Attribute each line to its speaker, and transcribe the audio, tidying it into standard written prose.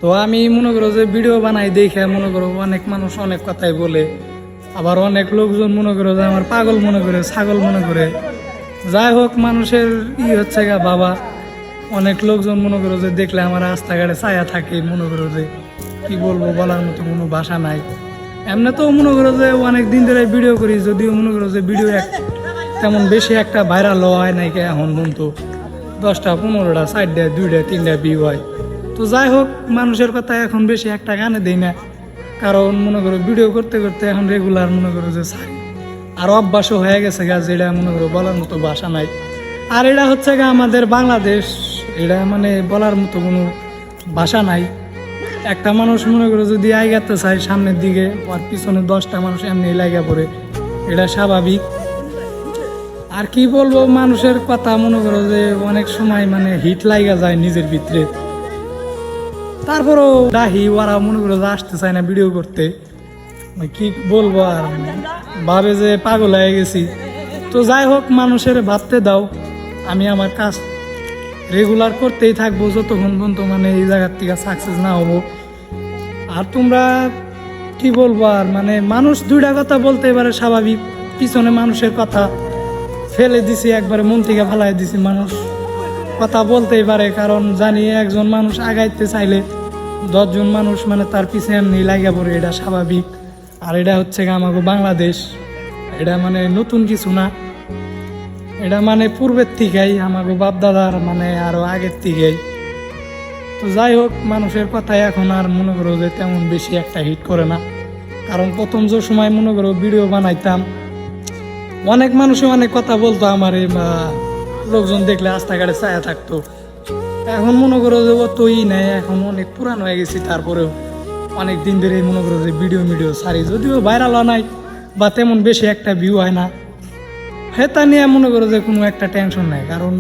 Speaker 1: তো আমি মনে করো যে ভিডিও বানাই দেখে মনে করো অনেক মানুষ অনেক কথাই বলে, আবার অনেক লোকজন মনে করো যে আমার পাগল মনে করে, ছাগল মনে করে। যাই হোক, মানুষের হচ্ছে গা বাবা, অনেক লোকজন মনে করো যে দেখলে আমার রাস্তাঘাটে ছায়া থাকে, মনে করো যে কি বলবো, বলার মতো কোনো ভাষা নাই। এমনি তো মনে করো যে অনেক দিন ধরে ভিডিও করি, যদিও মনে করো যে ভিডিও তেমন বেশি একটা ভাইরাল হয় নাই এখন পর্যন্ত, 10টা 15টা 4টা 2টা 3টা ভিউ হয়। তো যাই হোক, মানুষের কথা এখন বেশি একটা গানে দেই না, কারণ মনে করো ভিডিও করতে করতে এখন রেগুলার মনে করো যে ছাড়ি, আর অভ্যাসও হয়ে গেছে গা, যেটা মনে করো বলার মতো ভাষা নাই। আর এটা হচ্ছে গা আমাদের বাংলাদেশ, এটা মানে বলার মতো কোনো ভাষা নাই। একটা মানুষ মনে করো যদি আগাতে চায় সামনের দিকে, আর পিছনে 10টা মানুষ এমনি লাগা পড়ে, এটা স্বাভাবিক। আর কি বলবো, মানুষের কথা মনে করো যে অনেক সময় মানে হিট লাগা যায় নিজের ভিতরে, তারপরও ডাহি ওরা মনে করো যে আসতে চায় না ভিডিও করতে। কি বলবো, আর ভাবে যে পাগল হয়ে গেছি। তো যাই হোক, মানুষের ভাবতে দাও, আমি আমার কাজ রেগুলার করতেই থাকবো যতক্ষণ পর্যন্ত মানে এই জায়গার থেকে সাকসেস না হবো। আর তোমরা কি বলবো, আর মানে মানুষ দুইটা কথা বলতে পারে স্বাভাবিক, পিছনে মানুষের কথা ফেলে দিছি, একবারে মন থেকে ফেলাই দিছি। মানুষ কথা বলতেই পারে, কারণ জানি একজন মানুষ আগাইতে চাইলে 10 জন মানুষ মানে তার পিছনে এমনি লাগা পড়ে, এটা স্বাভাবিক। আর এটা হচ্ছে আমাকে বাংলাদেশ, এটা মানে নতুন কিছু না, এটা মানে পূর্বের থেকেই আমাকে বাপদাদার মানে আরো আগের থেকেই। তো যাই হোক, মানুষের কথাই এখন আর মনে করো যে তেমন বেশি একটা হিট করে না, কারণ প্রথম যে সময় মনে করো ভিডিও বানাইতাম, অনেক মানুষে অনেক কথা বলতো আমার, লোকজন দেখলে রাস্তাঘাটে ছায়া থাকতো। এখন মনে করো যে অতই নেই, এখন অনেক পুরান হয়ে গেছি, তারপরেও অনেক দিন ধরে মনে করো যে ভিডিও সারি, যদিও ভাইরাল হয় নাই বা তেমন বেশি একটা ভিউ হয় না, হেতা নিয়ে মনে করো যে কোনো একটা টেনশন নাই, কারণ